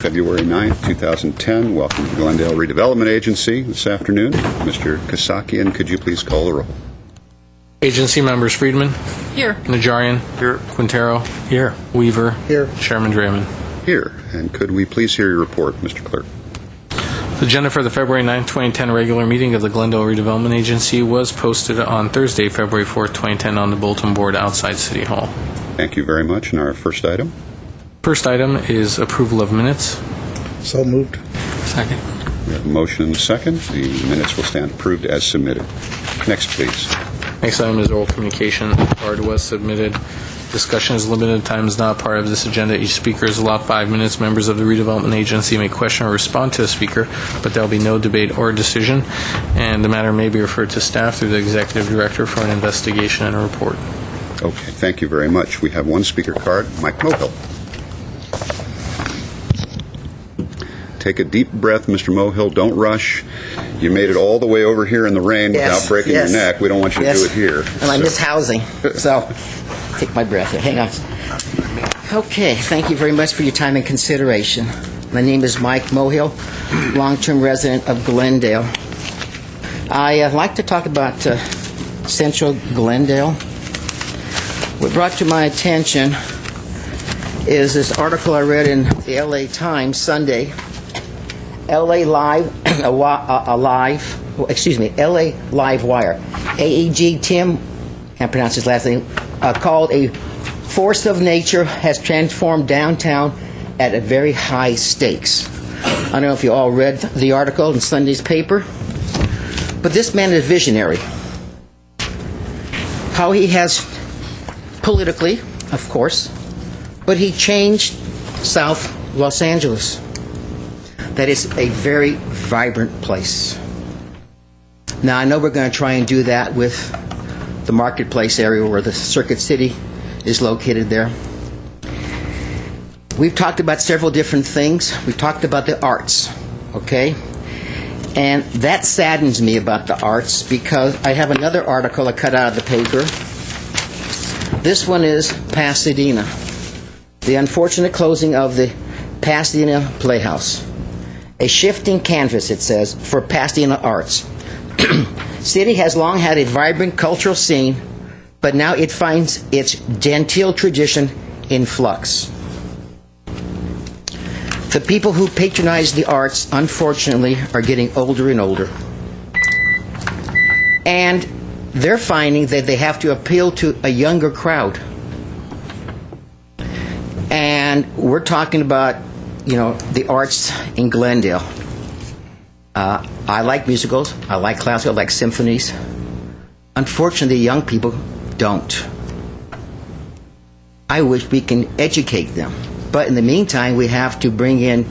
February 9th, 2010. Welcome to Glendale Redevelopment Agency this afternoon. Mr. Kasakian, could you please call the roll? Agency members: Friedman. Here. Najarian. Here. Quintero. Here. Weaver. Here. Chairman Draymond. Here. And could we please hear your report, Mr. Clerk? The agenda for the February 9, 2010 regular meeting of the Glendale Redevelopment Agency was posted on Thursday, February 4, 2010 on the bulletin board outside City Hall. Thank you very much. And our first item? First item is approval of minutes. So moved. Second. We have a motion and a second. The minutes will stand approved as submitted. Next, please. Next item is oral communication. The card was submitted. Discussion is limited. Time is not part of this agenda. Each speaker is allowed 5 minutes. Members of the redevelopment agency may question or respond to a speaker, but there will be no debate or decision, and the matter may be referred to staff through the executive director for an investigation and a report. Okay, thank you very much. We have one speaker card. Mike Mohill. Take a deep breath, Mr. Mohill. Don't rush. You made it all the way over here in the rain without breaking your neck. We don't want you to do it here. And I miss housing, so take my breath here. Hang on. Okay, thank you very much for your time and consideration. My name is Mike Mohill, long-term resident of Glendale. I like to talk about Central Glendale. What brought to my attention is this article I read in the LA Times Sunday. LA Live Wire. AEG Tim, can't pronounce his last name, called a force of nature has transformed downtown at a very high stakes. I don't know if you all read the article in Sunday's paper, but this man is visionary. How he has politically, of course, but he changed South Los Angeles. That is a very vibrant place. Now, I know we're going to try and do that with the marketplace area where the Circuit City is located there. We've talked about several different things. We've talked about the arts, okay? And that saddens me about the arts because I have another article I cut out of the paper. This one is Pasadena. The unfortunate closing of the Pasadena Playhouse. A shifting canvas, it says, for Pasadena arts. City has long had a vibrant cultural scene, but now it finds its genteel tradition in flux. The people who patronize the arts, unfortunately, are getting older and older. And they're finding that they have to appeal to a younger crowd. And we're talking about, the arts in Glendale. I like musicals, I like classical, I like symphonies. Unfortunately, young people don't. I wish we can educate them. But in the meantime, we have to bring in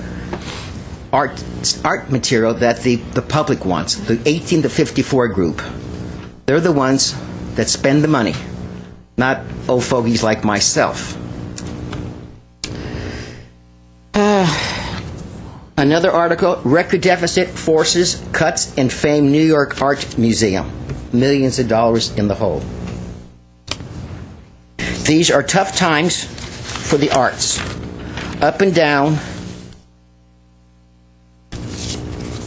art material that the public wants, the 18 to 54 group. They're the ones that spend the money, not old fogies like myself. Another article, record deficit forces cuts in famed New York Art Museum. Millions of dollars in the hole. These are tough times for the arts. Up and down.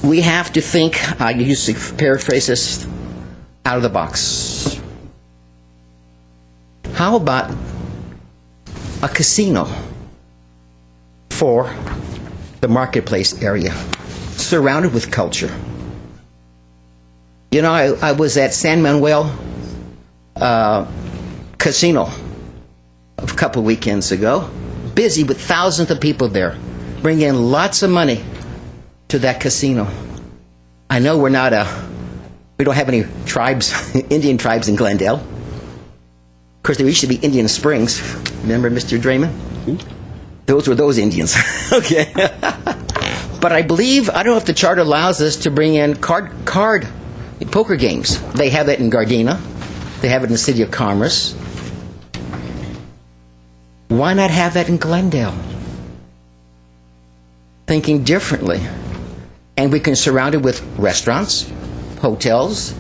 We have to think, I used to paraphrase this, out of the box. How about a casino for the marketplace area, surrounded with culture? I was at San Manuel Casino a couple weekends ago, busy with thousands of people there, bringing in lots of money to that casino. I know we don't have any tribes, Indian tribes in Glendale. Of course, there used to be Indian Springs. Remember, Mr. Draymond? Mm-hmm. Those were those Indians. Okay. But I believe, I don't know if the charter allows us to bring in card poker games. They have it in Gardena. They have it in the City of Commerce. Why not have that in Glendale? Thinking differently. And we can surround it with restaurants, hotels.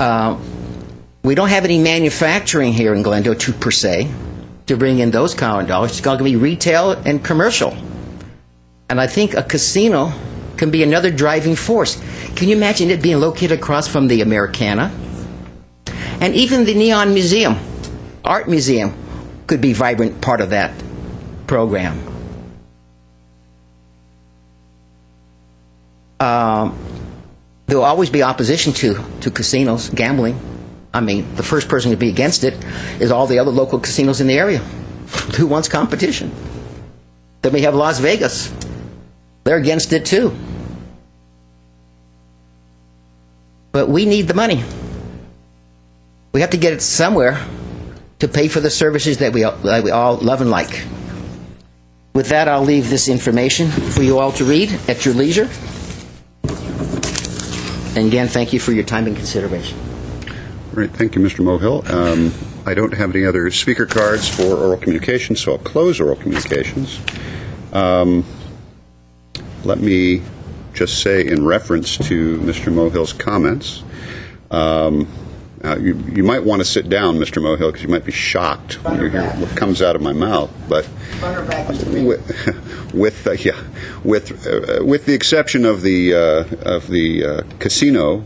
We don't have any manufacturing here in Glendale per se. to bring in those kind of dollars. It's going to be retail and commercial. And I think a casino can be another driving force. Can you imagine it being located across from the Americana? And even the Neon Museum, Art Museum, could be a vibrant part of that program. There will always be opposition to casinos, gambling. I mean, the first person to be against it is all the other local casinos in the area. Who wants competition? Then we have Las Vegas. They're against it too. But we need the money. We have to get it somewhere to pay for the services that we all love and like. With that, I'll leave this information for you all to read at your leisure. And again, thank you for your time and consideration. All right, thank you, Mr. Mohill. I don't have any other speaker cards for oral communications, so I'll close oral communications. Let me just say, in reference to Mr. Mohill's comments, you might want to sit down, Mr. Mohill, because you might be shocked when you hear what comes out of my mouth. But with the exception of the casino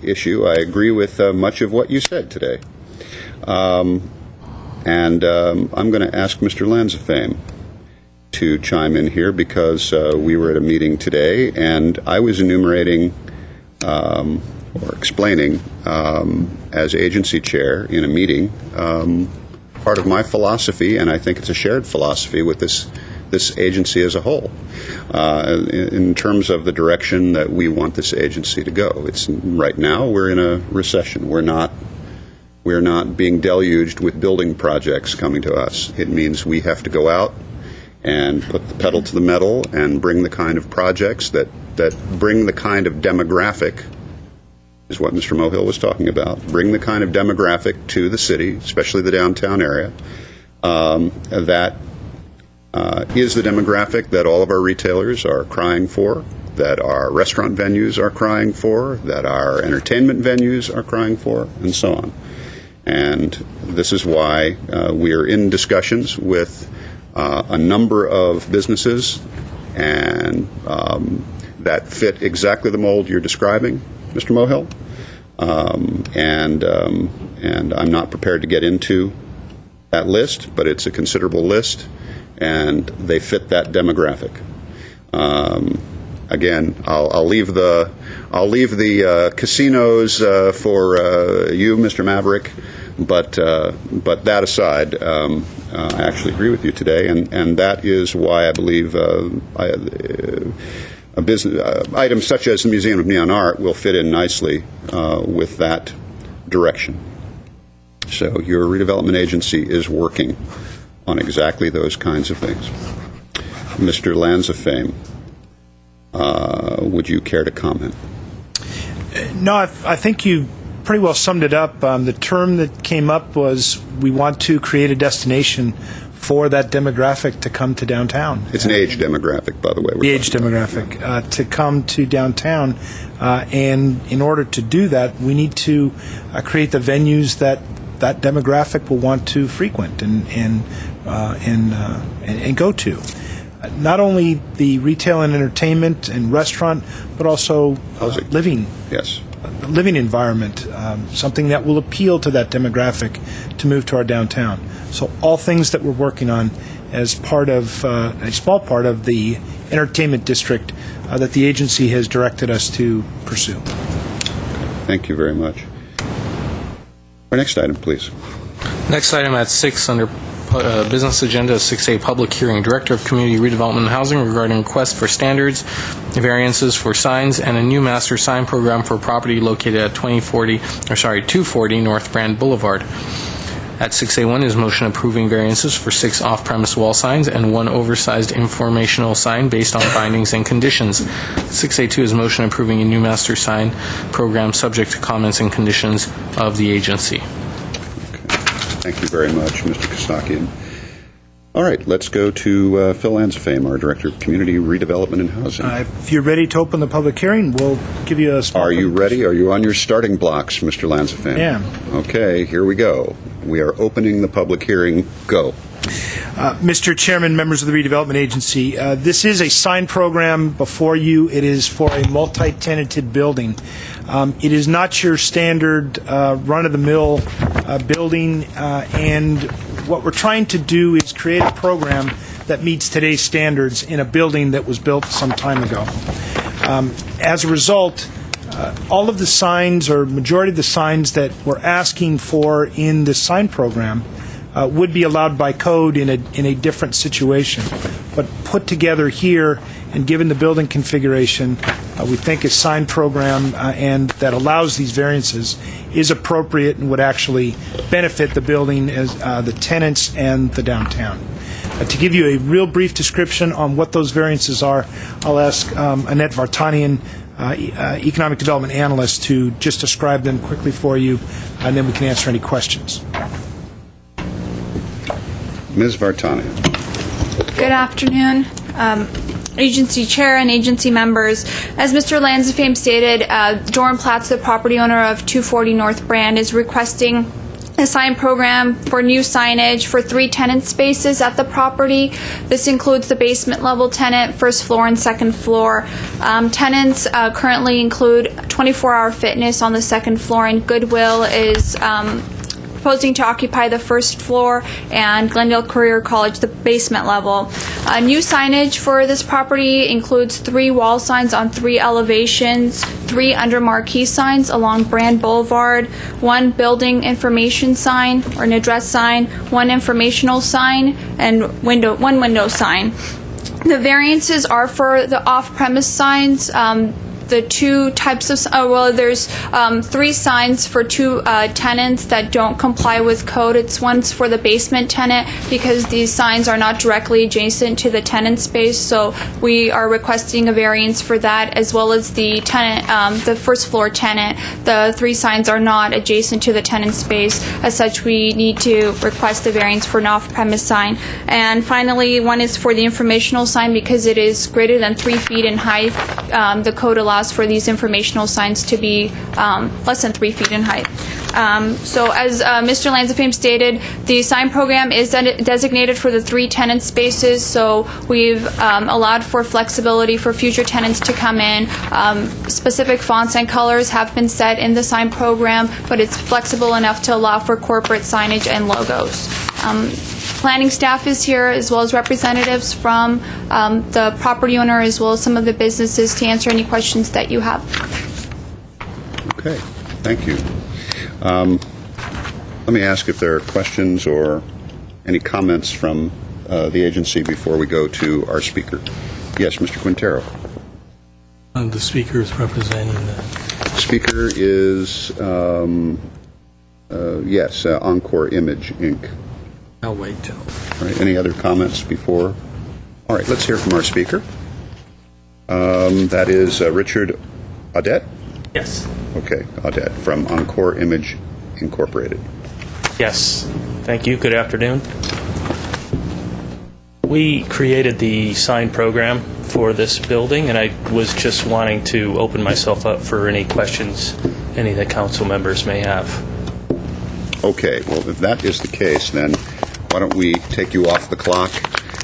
issue, I agree with much of what you said today. And I'm going to ask Mr. Lanzafame to chime in here, because we were at a meeting today, and I was enumerating or explaining as agency chair in a meeting part of my philosophy, and I think it's a shared philosophy with this agency as a whole, in terms of the direction that we want this agency to go. It's right now we're in a recession. We're not being deluged with building projects coming to us. It means we have to go out and put the pedal to the metal and bring the kind of projects that bring the kind of demographic, is what Mr. Mohill was talking about, bring the kind of demographic to the city, especially the downtown area, that is the demographic that all of our retailers are crying for, that our restaurant venues are crying for, that our entertainment venues are crying for, and so on. And this is why we are in discussions with a number of businesses and that fit exactly the mold you're describing, Mr. Mohill, and I'm not prepared to get into that list, but it's a considerable list, and they fit that demographic. Again, I'll leave the casinos for you, Mr. Maverick, but that aside, I actually agree with you today, and that is why I believe a business items such as the Museum of Neon Art will fit in nicely with that direction. So your redevelopment agency is working on exactly those kinds of things. Mr. Lanzafame, would you care to comment? No, I think you pretty well summed it up. The term that came up was we want to create a destination for that demographic to come to downtown. It's an age demographic, by the way. The age demographic to come to downtown, and in order to do that, we need to create the venues that demographic will want to frequent and go to. Not only the retail and entertainment and restaurant, but also living. Yes. Living environment, something that will appeal to that demographic to move to our downtown. So all things that we're working on as part of a small part of the entertainment district that the agency has directed us to pursue. Thank you very much. Our next item, please. Next item at 6 under business agenda is 6A, public hearing. Director of Community Redevelopment and Housing regarding request for standards, variances for signs, and a new master sign program for property located at 240 North Brand Boulevard. At 6A1 is motion approving variances for 6 off-premise wall signs and 1 oversized informational sign based on findings and conditions. 6A2 is motion approving a new master sign program subject to comments and conditions of the agency. Thank you very much, Mr. Kosakian. All right, let's go to Phil Lanzafame, our Director of Community Redevelopment and Housing. If you're ready to open the public hearing, we'll give you a small... Are you ready? Are you on your starting blocks, Mr. Lanzafame? Yeah. Okay, here we go. We are opening the public hearing. Go. Mr. Chairman, members of the Redevelopment Agency, this is a sign program before you. It is for a multi-tenanted building. It is not your standard run-of-the-mill building, and what we're trying to do is create a program that meets today's standards in a building that was built some time ago. As a result, all of the signs, or majority of the signs that we're asking for in the sign program would be allowed by code in a different situation. But put together here, and given the building configuration, we think a sign program and that allows these variances is appropriate and would actually benefit the building, as the tenants and the downtown. To give you a real brief description on what those variances are, I'll ask Annette Vartanian, Economic Development Analyst, to just describe them quickly for you, and then we can answer any questions. Ms. Vartanian. Good afternoon, agency chair and agency members. As Mr. Lansdowne stated, Doran Platts, the property owner of 240 North Brand, is requesting a sign program for new signage for 3 tenant spaces at the property. This includes the basement level tenant, first floor and second floor. Tenants currently include 24-hour fitness on the second floor, and Goodwill is proposing to occupy the first floor, and Glendale Career College the basement level. New signage for this property includes 3 wall signs on 3 elevations, 3 under marquee signs along Brand Boulevard, 1 building information sign or an address sign, 1 informational sign, and 1 window sign. The variances are for the off-premise signs. The 2 types of, there's 3 signs for 2 tenants that don't comply with code. One's for the basement tenant because these signs are not directly adjacent to the tenant space, so we are requesting a variance for that, as well as the tenant, the first floor tenant. The 3 signs are not adjacent to the tenant space. As such, we need to request a variance for an off-premise sign. And finally, 1 is for the informational sign because it is greater than 3 feet in height. The code allows for these informational signs to be less than 3 feet in height. So as Mr. Lansdowne stated, the sign program is designated for the 3 tenant spaces, so we've allowed for flexibility for future tenants to come in. Specific fonts and colors have been set in the sign program, but it's flexible enough to allow for corporate signage and logos. Planning staff is here, as well as representatives from the property owner, as well as some of the businesses, to answer any questions that you have. Okay, thank you. Let me ask if there are questions or any comments from the agency before we go to our speaker. Yes, Mr. Quintero. The speaker is representing the... Speaker is, Encore Image, Inc. I'll wait till... All right, any other comments before? All right, let's hear from our speaker. That is Richard Audette? Yes. Okay, Audette from Encore Image Incorporated. Yes. Thank you. Good afternoon. We created the sign program for this building, and I was just wanting to open myself up for any questions any of the council members may have. Okay, well, if that is the case, then why don't we take you off the clock,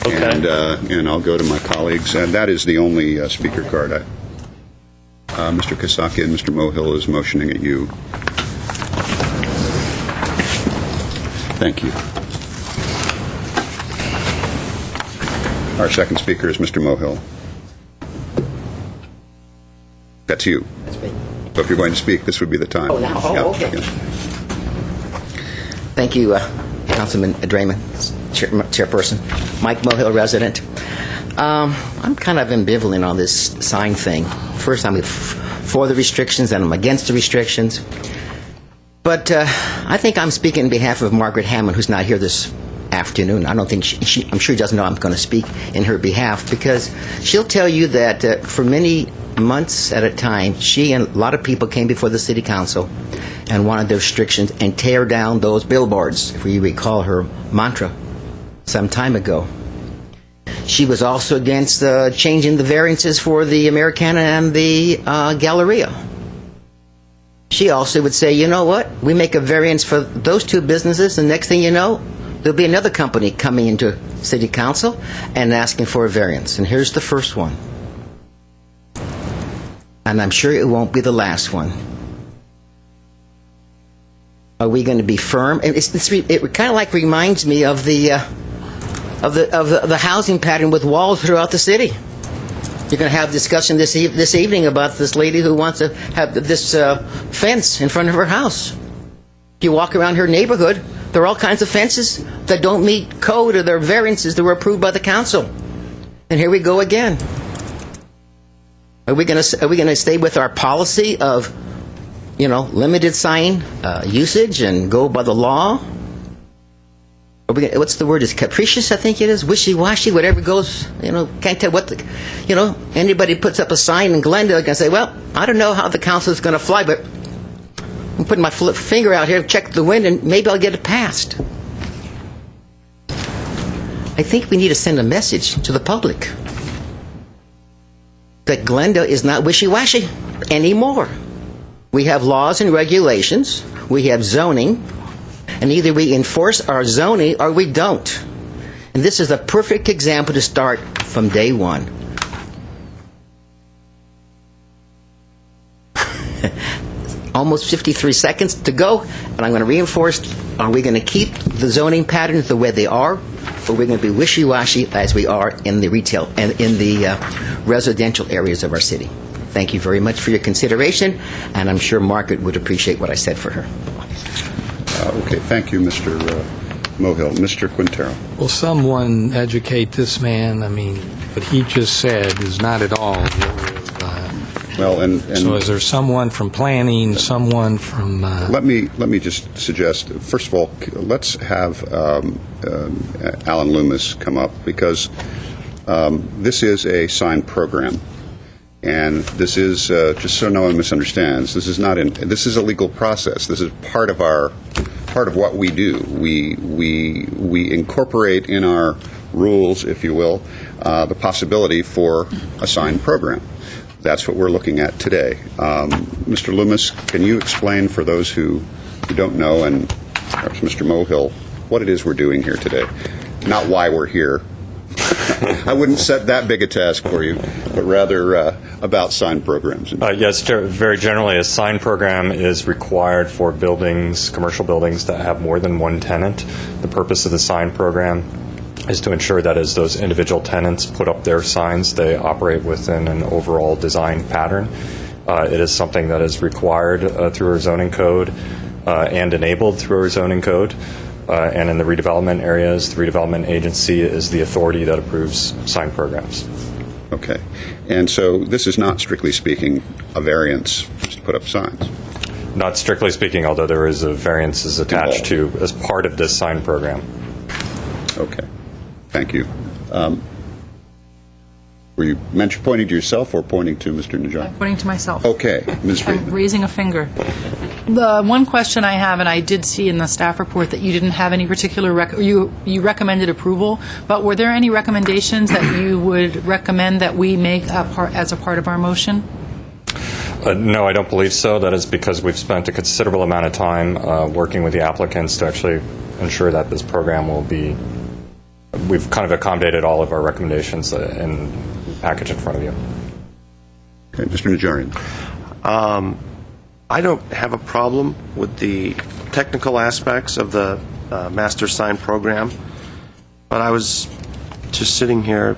Okay. and I'll go to my colleagues. And that is the only speaker card. Mr. Kasaki and Mr. Mohill is motioning at you. Thank you. Our second speaker is Mr. Mohill. That's you. That's me. So if you're going to speak, this would be the time. Oh, now? Oh, Yeah, okay. yeah. Thank you, Councilman Draymond, Chairperson. Mike Mohill, resident. I'm kind of ambivalent on this sign thing. First, I'm for the restrictions, and I'm against the restrictions. But I think I'm speaking on behalf of Margaret Hammond, who's not here this afternoon. I don't think I'm sure she doesn't know I'm going to speak in her behalf, because she'll tell you that for many months at a time, she and a lot of people came before the city council and wanted the restrictions and tear down those billboards, if you recall her mantra some time ago. She was also against changing the variances for the Americana and the Galleria. she also would say, you know what, we make a variance for those two businesses, and next thing you know, there'll be another company coming into city council and asking for a variance. And here's the first one. And I'm sure it won't be the last one. Are we going to be firm? And it kind of like reminds me of the housing pattern with walls throughout the city. You're going to have discussion this evening about this lady who wants to have this fence in front of her house. If you walk around her neighborhood, there are all kinds of fences that don't meet code or their variances that were approved by the council. And here we go again. Are we going to stay with our policy of, limited sign usage and go by the law? What's the word? Is capricious? I think it is. Wishy-washy. Whatever goes. Can't tell what the. Anybody puts up a sign in Glendale can say, well, I don't know how the council is going to fly, but I'm putting my finger out here, check the wind, and maybe I'll get it passed. I think we need to send a message to the public that Glendale is not wishy-washy anymore. We have laws and regulations. We have zoning. And either we enforce our zoning or we don't. And this is a perfect example to start from day one. Almost 53 seconds to go, and I'm going to reinforce, are we going to keep the zoning patterns the way they are, or are we going to be wishy-washy as we are in the retail and in the residential areas of our city? Thank you very much for your consideration, and I'm sure Margaret would appreciate what I said for her. Okay, thank you, Mr. Mohill. Mr. Quintero. Will someone educate this man? I mean, what he just said is not at all. Well, and so is there someone from planning, someone from... Let me just suggest, first of all, let's have Alan Loomis come up, because this is a signed program. And this is, just so no one misunderstands, this is a legal process. This is part of what we do. We incorporate in our rules, if you will, the possibility for a signed program. That's what we're looking at today. Mr. Loomis, can you explain for those who don't know, and perhaps Mr. Mohill, what it is we're doing here today? Not why we're here. I wouldn't set that big a task for you, but rather about signed programs. Yes, very generally, a signed program is required for buildings, commercial buildings that have more than one tenant. The purpose of the signed program is to ensure that as those individual tenants put up their signs, they operate within an overall design pattern. It is something that is required through our zoning code and enabled through our zoning code. And in the redevelopment areas, the redevelopment agency is the authority that approves sign programs. Okay. And so this is not, strictly speaking, a variance just to put up signs? Not strictly speaking, although there is a variances attached to as part of this sign program. Okay. Thank you. Were you pointing to yourself or pointing to Mr. Najjar? I'm pointing to myself. Okay. Ms. Friedman. I'm raising a finger. The one question I have, and I did see in the staff report that you didn't have any particular, you recommended approval, but were there any recommendations that you would recommend that we make as a part of our motion? No, I don't believe so. That is because we've spent a considerable amount of time working with the applicants to actually ensure that this program will be, we've kind of accommodated all of our recommendations in the package in front of you. Okay. Mr. Najarian. I don't have a problem with the technical aspects of the master sign program, but I was just sitting here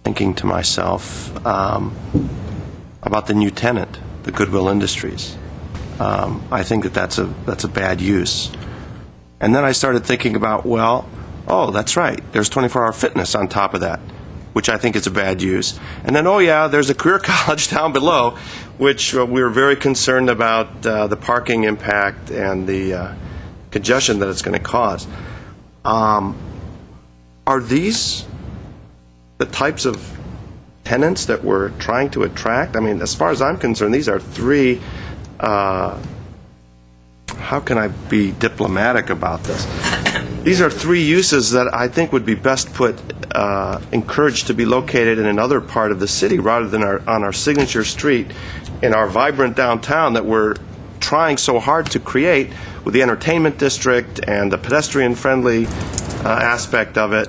thinking to myself about the new tenant, the Goodwill Industries. I think that's a bad use. And then I started thinking about, that's right, there's 24-hour fitness on top of that, which I think is a bad use. And then, there's a career college down below, which we were very concerned about the parking impact and the congestion that it's going to cause. Are these the types of tenants that we're trying to attract? I mean, as far as I'm concerned, these are three, how can I be diplomatic about this? These are three uses that I think would be best encouraged to be located in another part of the city rather than on our signature street in our vibrant downtown that we're trying so hard to create with the entertainment district and the pedestrian-friendly aspect of it.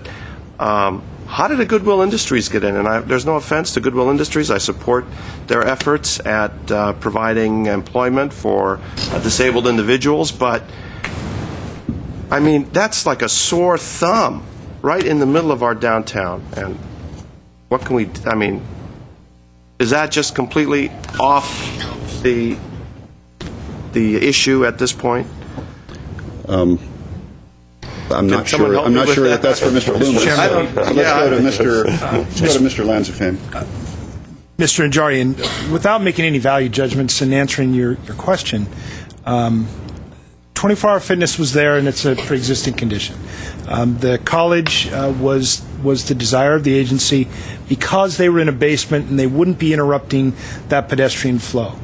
How did the Goodwill Industries get in? And there's no offense to Goodwill Industries. I support their efforts at providing employment for disabled individuals, but I mean, that's like a sore thumb right in the middle of our downtown. And what can we, I mean, is that just completely off the issue at this point? I'm not someone sure. help I'm me not with sure that? that that's for Mr. Bloom. So let's go to Mr. Lansafame. Mr. Najarian, without making any value judgments and answering your question, 24-hour fitness was there, and it's a pre-existing condition. The college was the desire of the agency because they were in a basement and they wouldn't be interrupting that pedestrian flow.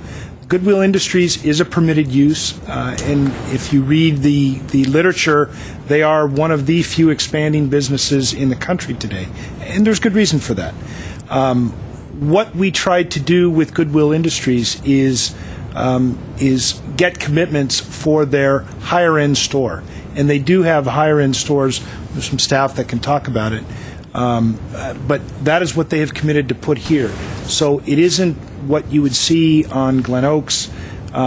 Goodwill Industries is a permitted use, and if you read the literature, they are one of the few expanding businesses in the country today, and there's good reason for that. What we tried to do with Goodwill Industries is get commitments for their higher-end store, and they do have higher-end stores. There's some staff that can talk about it, but that is what they have committed to put here. So it isn't what you would see on Glen Oaks.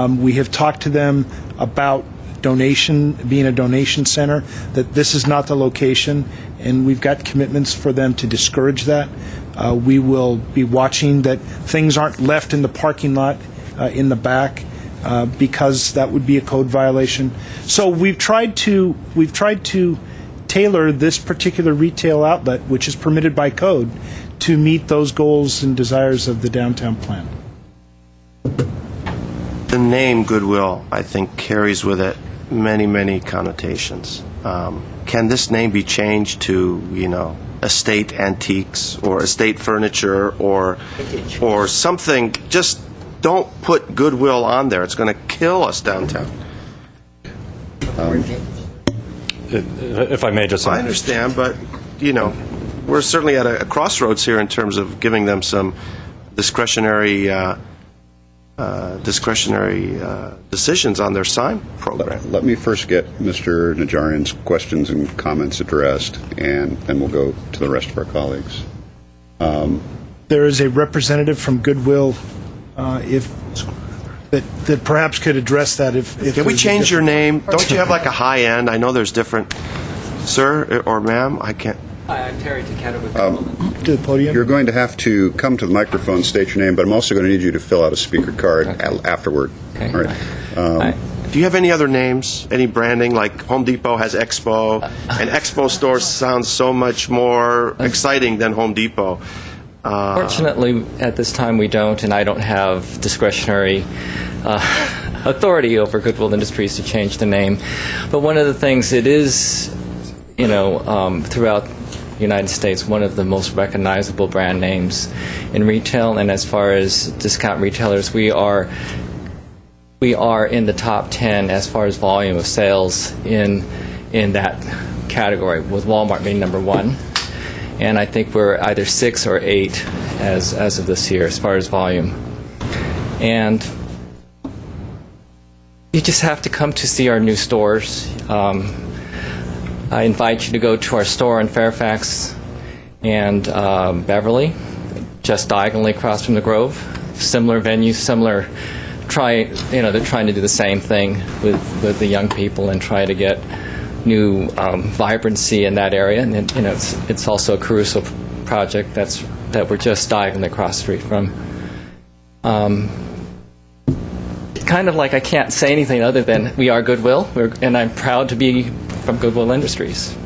We have talked to them about being a donation center, that this is not the location, and we've got commitments for them to discourage that. We will be watching that things aren't left in the parking lot in the back, because that would be a code violation. So we've tried to tailor this particular retail outlet, which is permitted by code, to meet those goals and desires of the downtown plan. The name Goodwill, I think, carries with it many, many connotations. Can this name be changed to, estate antiques or estate furniture or something? Just don't put Goodwill on there. It's going to kill us downtown. If I may just... I understand, but, we're certainly at a crossroads here in terms of giving them some discretionary decisions on their sign program. Let me first get Mr. Najarian's questions and comments addressed, and then we'll go to the rest of our colleagues. There is a representative from Goodwill that perhaps could address that. If Can we change your name? Don't you have like a high end? I know there's different, sir or ma'am. I can't. Hi, I'm Terry Taketa with Development. to the podium? You're going to have to come to the microphone, state your name, but I'm also going to need you to fill out a speaker card afterward. Okay. All right. Hi. Do you have any other names? Any branding? Like Home Depot has Expo, and Expo store sounds so much more exciting than Home Depot. Fortunately, at this time we don't, and I don't have discretionary authority over Goodwill Industries to change the name. But one of the things it is, throughout the United States, one of the most recognizable brand names in retail, and as far as discount retailers, we are in the top 10 as far as volume of sales in that category, with Walmart being number 1. And I think we're either 6 or 8 as of this year as far as volume. And you just have to come to see our new stores. I invite you to go to our store in Fairfax and Beverly, just diagonally across from the Grove. Similar venue, similar. They're trying to do the same thing with the young people and try to get new vibrancy in that area. And it's also a Caruso project that we're just diagonally across the street from. Kind of like I can't say anything other than we are Goodwill, and I'm proud to be from Goodwill Industries.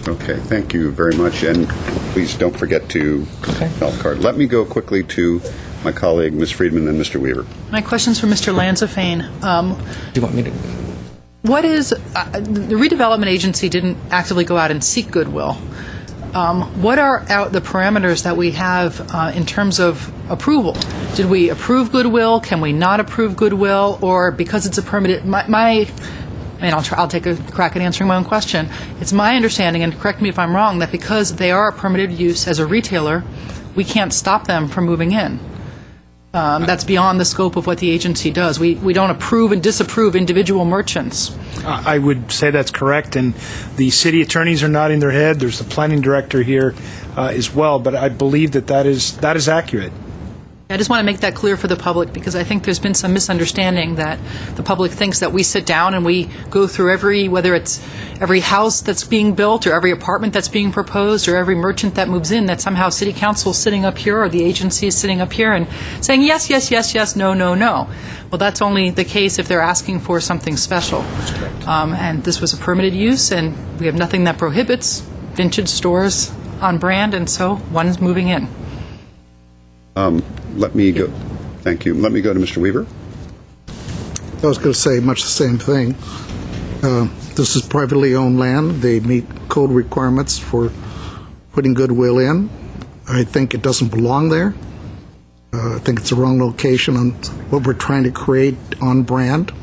Okay, thank you very much, and please don't forget to fill out the card. Let me go quickly to my colleague, Ms. Friedman, and Mr. Weaver. My question's for Mr. Lansafane. Do you want me to? What is the redevelopment agency didn't actively go out and seek Goodwill? What are the parameters that we have in terms of approval? Did we approve Goodwill? Can we not approve Goodwill? Or because it's a permitted, I'll take a crack at answering my own question. It's my understanding, and correct me if I'm wrong, that because they are a permitted use as a retailer, we can't stop them from moving in. That's beyond the scope of what the agency does. We don't approve and disapprove individual merchants. I would say that's correct, and the city attorneys are nodding their head. There's the planning director here as well, but I believe that is accurate. I just want to make that clear for the public, because I think there's been some misunderstanding that the public thinks that we sit down and we go through whether it's every house that's being built or every apartment that's being proposed or every merchant that moves in, that somehow city council is sitting up here or the agency is sitting up here and saying yes, yes, yes, yes, no, no, no. Well, that's only the case if they're asking for something special. And this was a permitted use, and we have nothing that prohibits vintage stores on brand, and so one's moving in. Let me go. Thank you. Let me go to Mr. Weaver. I was going to say much the same thing. This is privately owned land. They meet code requirements for putting goodwill in. I think it doesn't belong there. I think it's the wrong location on what we're trying to create on brand.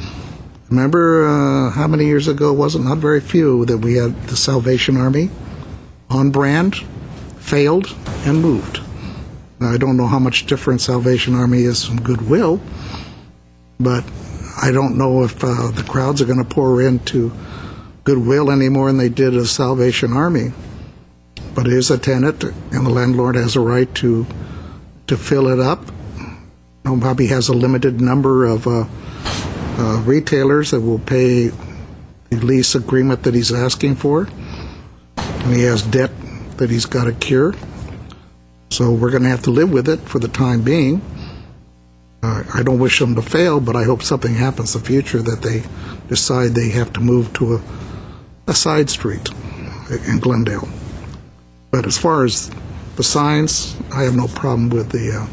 Remember how many years ago was it? Not very few, that we had the Salvation Army on brand, failed, and moved. Now, I don't know how much different Salvation Army is from Goodwill, but I don't know if the crowds are going to pour into Goodwill any more than they did of Salvation Army. But it is a tenant, and the landlord has a right to fill it up. Probably has a limited number of retailers that will pay the lease agreement that he's asking for. And he has debt that he's got to cure. So we're going to have to live with it for the time being. I don't wish them to fail, but I hope something happens in the future that they decide they have to move to a side street in Glendale. But as far as the signs, I have no problem with the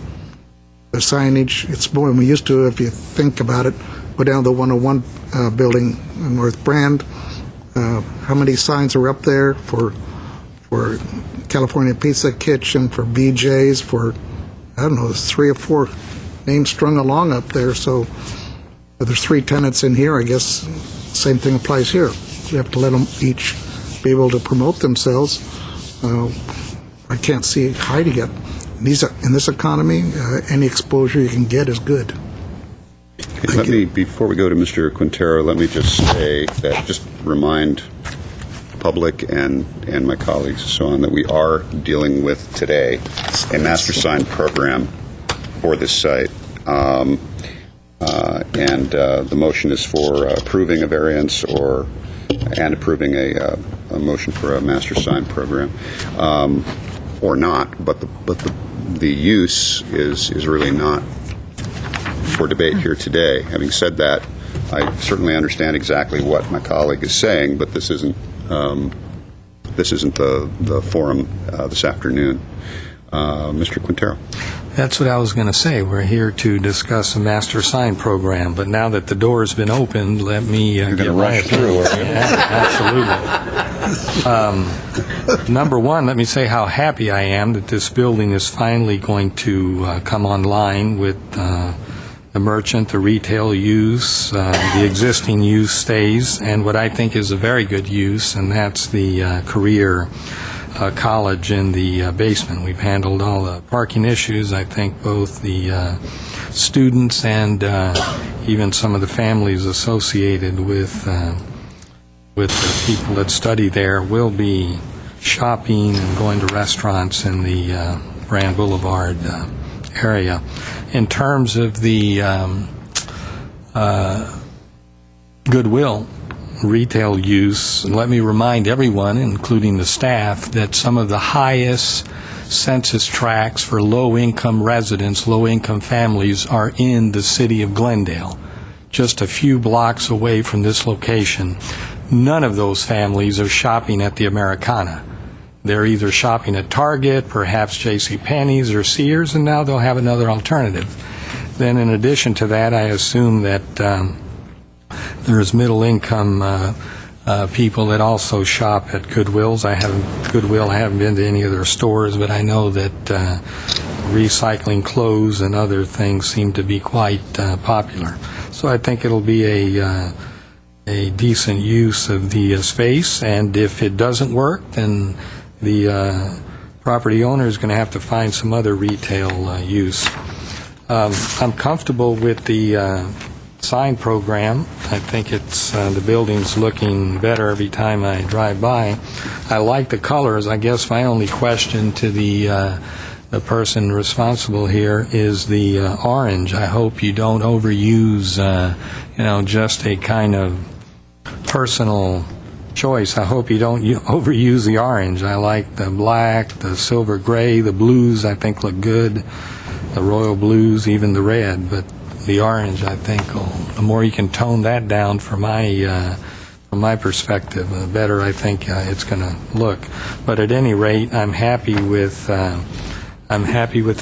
signage. It's more than we used to. If you think about it, go down the 101 building in North Brand. How many signs are up there for California Pizza Kitchen, for BJ's, for, I don't know, there's 3 or 4 names strung along up there. So if there's 3 tenants in here, I guess same thing applies here. We have to let them each be able to promote themselves. I can't see hiding it. In this economy, any exposure you can get is good. Before we go to Mr. Quintero, let me just say that, just remind public and my colleagues and so on that we are dealing with today a master sign program for this site. And the motion is for approving a variance and approving a motion for a master sign program, or not. But the use is really not for debate here today. Having said that, I certainly understand exactly what my colleague is saying, but this isn't the forum this afternoon. Mr. Quintero. That's what I was going to say. We're here to discuss a master sign program, but now that the door has been opened, let me You're going to rush through, are you? Absolutely. Number one, let me say how happy I am that this building is finally going to come online with the merchant, the retail use, the existing use stays, and what I think is a very good use, and that's the career college in the basement. We've handled all the parking issues. I think both the students and even some of the families associated with the people that study there will be shopping and going to restaurants in the Brand Boulevard area. In terms of the Goodwill retail use, let me remind everyone, including the staff, that some of the highest census tracts for low-income residents, low-income families, are in the city of Glendale, just a few blocks away from this location. None of those families are shopping at the Americana. They're either shopping at Target, perhaps JCPenney's or Sears, and now they'll have another alternative. Then in addition to that, I assume that there's middle-income people that also shop at Goodwills. I haven't been to any of their stores, but I know that recycling clothes and other things seem to be quite popular. So I think it'll be a decent use of the space, and if it doesn't work, then the property owner is going to have to find some other retail use. I'm comfortable with the sign program. I think it's the building's looking better every time I drive by. I like the colors. I guess my only question to the person responsible here is the orange. I hope you don't overuse, just a kind of personal choice. I hope you don't overuse the orange. I like the black, the silver gray, the blues I think look good, the royal blues, even the red, but the orange I think, the more you can tone that down from my perspective, the better I think it's going to look. But at any rate, I'm happy with the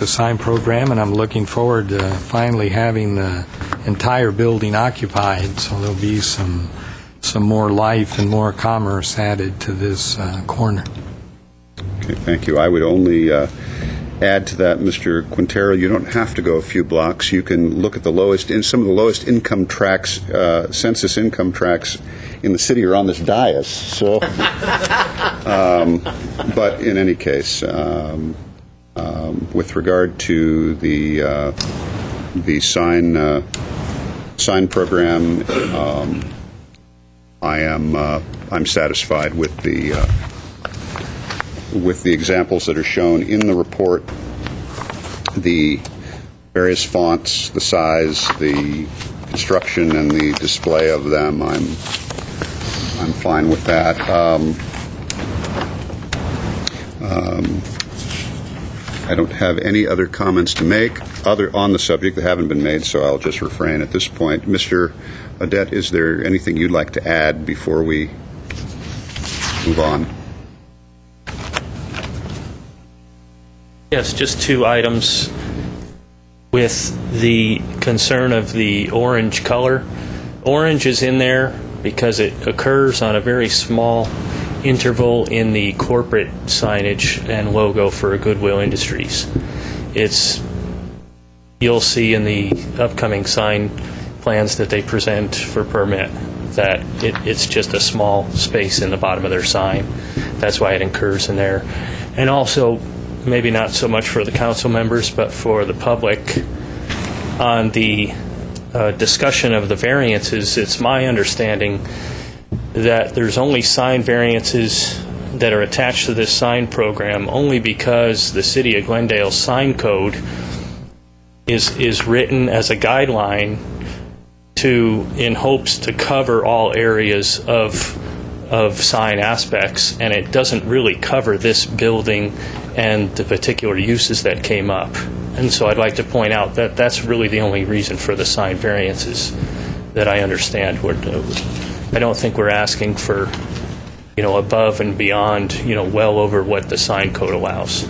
sign program, and I'm looking forward to finally having the entire building occupied, so there'll be some more life and more commerce added to this corner. Okay, thank you. I would only add to that, Mr. Quintero, you don't have to go a few blocks. You can look at some of the lowest income tracts, census income tracts in the city are on this dais. So, but in any case, with regard to the sign program, I'm satisfied with the examples that are shown in the report, the various fonts, the size, the construction, and the display of them. I'm fine with that. I don't have any other comments to make on the subject that haven't been made, so I'll just refrain at this point. Mr. Audette, is there anything you'd like to add before we move on? Yes, just two items with the concern of the orange color. Orange is in there because it occurs on a very small interval in the corporate signage and logo for Goodwill Industries. You'll see in the upcoming sign plans that they present for permit that it's just a small space in the bottom of their sign. That's why it occurs in there. And also, maybe not so much for the council members, but for the public, on the discussion of the variances, it's my understanding that there's only sign variances that are attached to this sign program only because the City of Glendale sign code is written as a guideline in hopes to cover all areas of sign aspects, and it doesn't really cover this building and the particular uses that came up. And so I'd like to point out that that's really the only reason for the sign variances that I understand. I don't think we're asking for, above and beyond, well over what the sign code allows.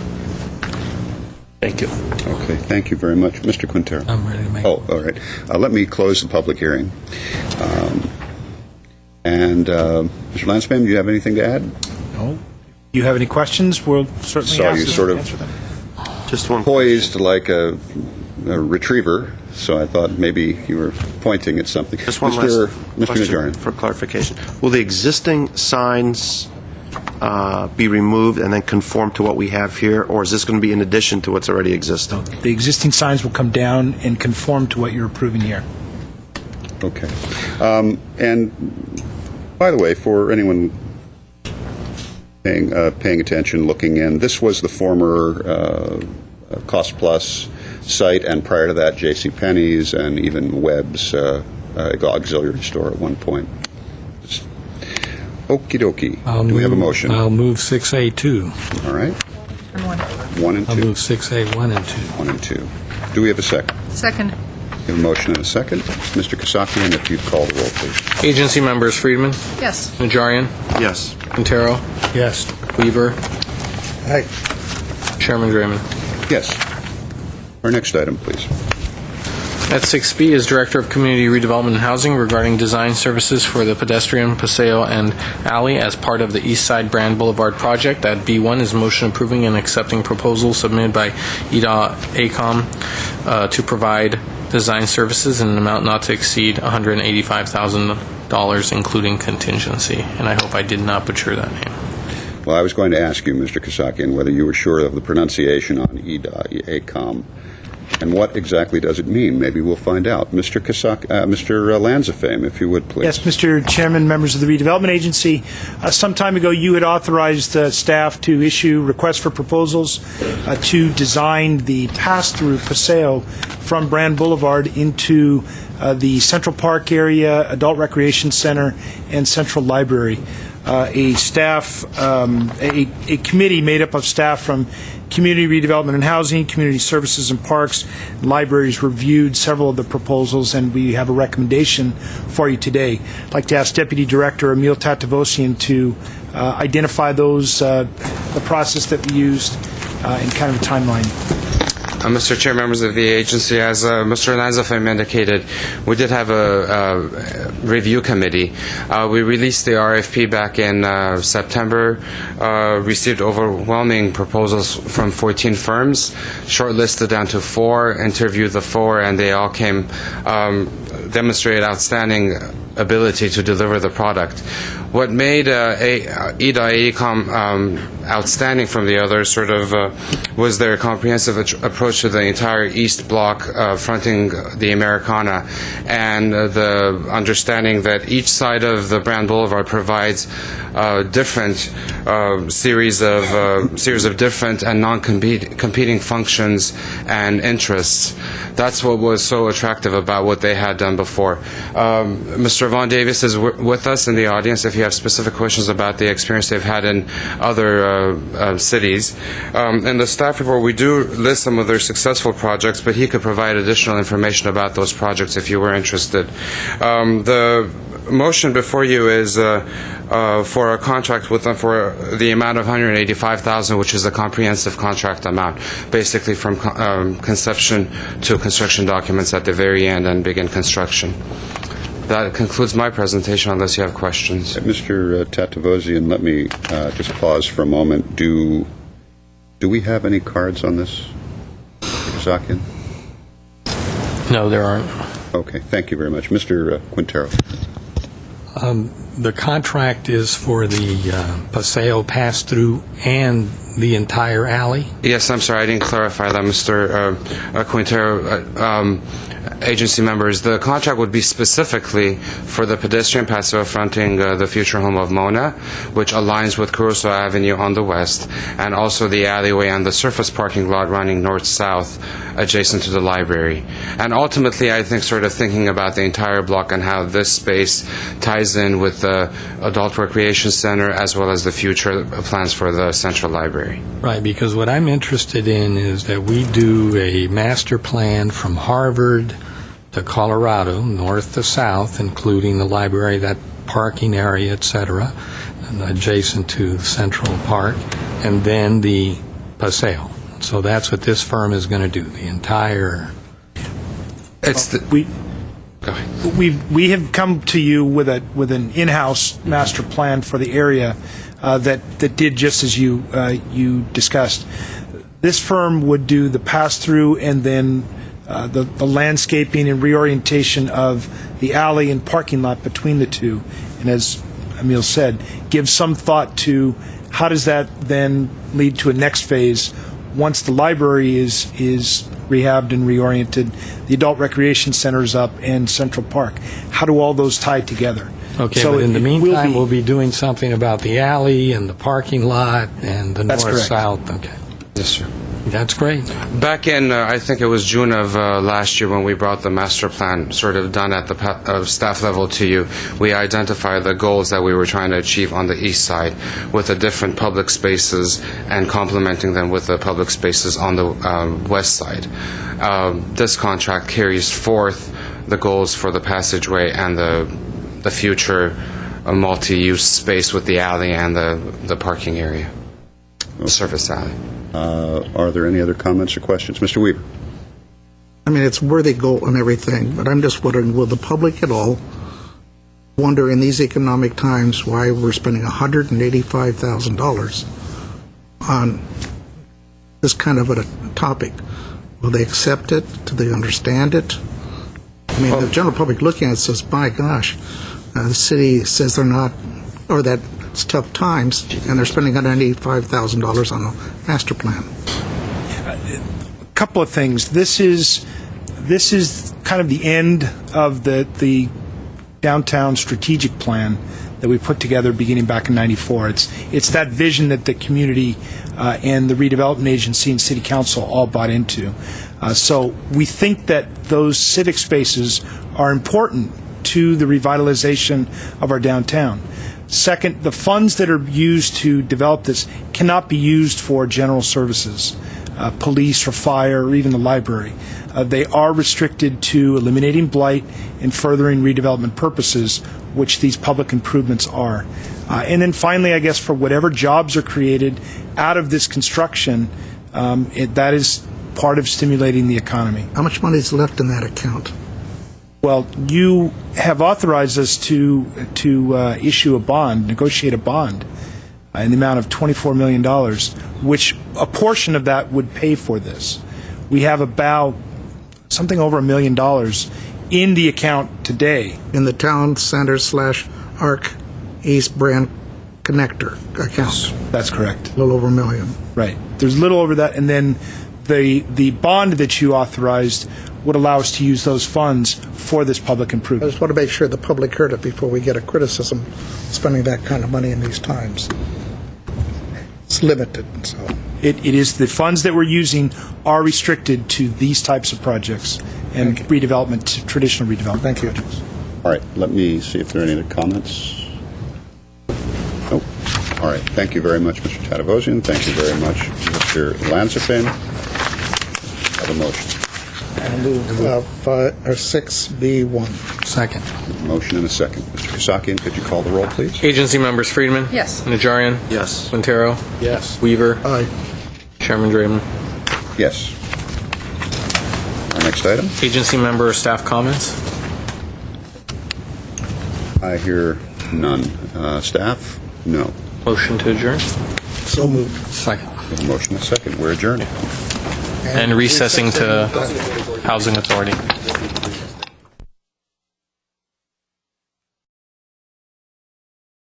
Thank you. Okay, thank you very much. Mr. Quintero. I'm ready to make all right. Let me close the public hearing. Mr. Lansfam, do you have anything to add? No. You have any questions? We'll certainly Saw ask you them sort to of answer them. Just one poised like a retriever, so I thought maybe you were pointing at something. Just one Mr. last question Najarian. for clarification. Will the existing signs be removed and then conform to what we have here, or is this going to be in addition to what's already existing? The existing signs will come down and conform to what you're approving here. Okay. And by the way, for anyone paying attention, looking in, this was the former Cost Plus site, and prior to that, J.C. Penney's and even Webb's auxiliary store at one point. Okie dokie. Do we have a motion? I'll move 6A2. All right. 1 and 2. I'll move 6A 1 and 2. 1 and 2. Do we have a second? Second. We have a motion and a second. Mr. Kasakian, if you'd call the roll, please. Agency members: Friedman, Yes. Najarian, Yes. Quintero, Yes. Weaver, Hey. Chairman Draymond. Yes. Our next item, please. At 6B is Director of Community Redevelopment and Housing regarding design services for the pedestrian paseo and alley as part of the East Side Brand Boulevard project. At B1 is motion approving and accepting proposals submitted by EDA ACOM to provide design services in an amount not to exceed $185,000, including contingency. And I hope I did not butcher that name. Well, I was going to ask you, Mr. Kasakian, whether you were sure of the pronunciation on EDA ACOM. And what exactly does it mean? Maybe we'll find out. Mr. Lanzafame, if you would, please. Yes, Mr. Chairman, members of the Redevelopment Agency, some time ago you had authorized staff to issue requests for proposals to design the pass-through paseo from Brand Boulevard into the Central Park area, Adult Recreation Center, and Central Library. A committee made up of staff from Community Redevelopment and Housing, Community Services and Parks, and Libraries reviewed several of the proposals, and we have a recommendation for you today. I'd like to ask Deputy Director Emil Tatavosian to identify those, the process that we used, and kind of a timeline. Mr. Chair, members of the agency, as Mr. Lanzafame indicated, we did have a review committee. We released the RFP back in September, received overwhelming proposals from 14 firms, shortlisted down to 4, interviewed the 4, and they all demonstrated outstanding ability to deliver the product. What made EDA outstanding from the others was their comprehensive approach to the entire East Block fronting the Americana, and the understanding that each side of the Brand Boulevard provides different series of different and non-competing functions and interests. That's what was so attractive about what they had done before. Mr. Von Davis is with us in the audience if you have specific questions about the experience they've had in other cities. In the staff report, we do list some of their successful projects, but he could provide additional information about those projects if you were interested. The motion before you is for a contract with them for the amount of $185,000, which is a comprehensive contract amount, basically from conception to construction documents at the very end and begin construction. That concludes my presentation, unless you have questions. Mr. Tatavosian, let me just pause for a moment. Do we have any cards on this, Mr. Zakian? No, there aren't. Okay, thank you very much. Mr. Quintero. The contract is for the Paseo pass-through and the entire alley? Yes, I'm sorry, I didn't clarify that, Mr. Quintero. Agency members, the contract would be specifically for the pedestrian paseo fronting the future home of Mona, which aligns with Caruso Avenue on the west, and also the alleyway and the surface parking lot running north-south adjacent to the library. And ultimately, I think thinking about the entire block and how this space ties in with the Adult Recreation Center as well as the future plans for the Central Library. Right, because what I'm interested in is that we do a master plan from Harvard to Colorado, north to south, including the library, that parking area, et cetera, and adjacent to Central Park, and then the Paseo. So that's what this firm is going to do, the entire... We have come to you with an in-house master plan for the area that did just as you discussed. This firm would do the pass-through and then the landscaping and reorientation of the alley and parking lot between the two. And as Emil said, give some thought to how does that then lead to a next phase once the library is rehabbed and reoriented, the adult recreation center is up, and Central Park. How do all those tie together? Okay, So but in the it meantime, will we'll be doing something about the alley and the parking lot and the That's correct. north-south. Okay, Yes, sir. that's great. Back in, I think it was June of last year when we brought the master plan done at the staff level to you, we identified the goals that we were trying to achieve on the east side with the different public spaces and complementing them with the public spaces on the west side. This contract carries forth the goals for the passageway and the future multi-use space with the alley and the parking area, the surface alley. Are there any other comments or questions? Mr. Weaver. I mean, it's a worthy goal and everything, but I'm just wondering, will the public at all wonder in these economic times why we're spending $185,000 on this kind of a topic? Will they accept it? Do they understand it? I mean, the general public looking at it says, my gosh, the city says they're not, or that it's tough times, and they're spending $185,000 on a master plan. couple of things. This is kind of the end of the downtown strategic plan that we put together beginning back in '94. It's that vision that the community and the redevelopment agency and city council all bought into. So we think that those civic spaces are important to the revitalization of our downtown. Second, the funds that are used to develop this cannot be used for general services, police or fire or even the library. They are restricted to eliminating blight and furthering redevelopment purposes, which these public improvements are. And then finally, I guess, for whatever jobs are created out of this construction, that is part of stimulating the economy. How much money is left in that account? Well, you have authorized us to issue a bond, negotiate a bond, in the amount of $24 million, which a portion of that would pay for this. We have about something over $1 million in the account today. In the town center / ARC East Brand Connector account? That's correct. A little over $1 million. Right. There's a little over that, and then the bond that you authorized would allow us to use those funds for this public I improvement. just want to make sure the public heard it before we get a criticism spending that kind of money in these times. It's limited, so. It is, the funds that we're using are restricted to these types of projects and redevelopment, traditional redevelopment. Thank you. projects. All right, let me see if there are any other comments. Nope. All right, thank you very much, Mr. Tadavosian. Thank you very much, Mr. Lansafin. Have a motion. I move 6B1. Second. Motion and a second. Mr. Kasakian, could you call the roll, please? Agency members Friedman? Yes. Najarian? Yes. Quintero? Yes. Weaver? Aye. Chairman Draymond? Yes. Our next item. Agency member staff comments? I hear none. Staff? No. Motion to adjourn? So moved. Second. We have a motion and a second. We're adjourned. And recessing to Housing Authority.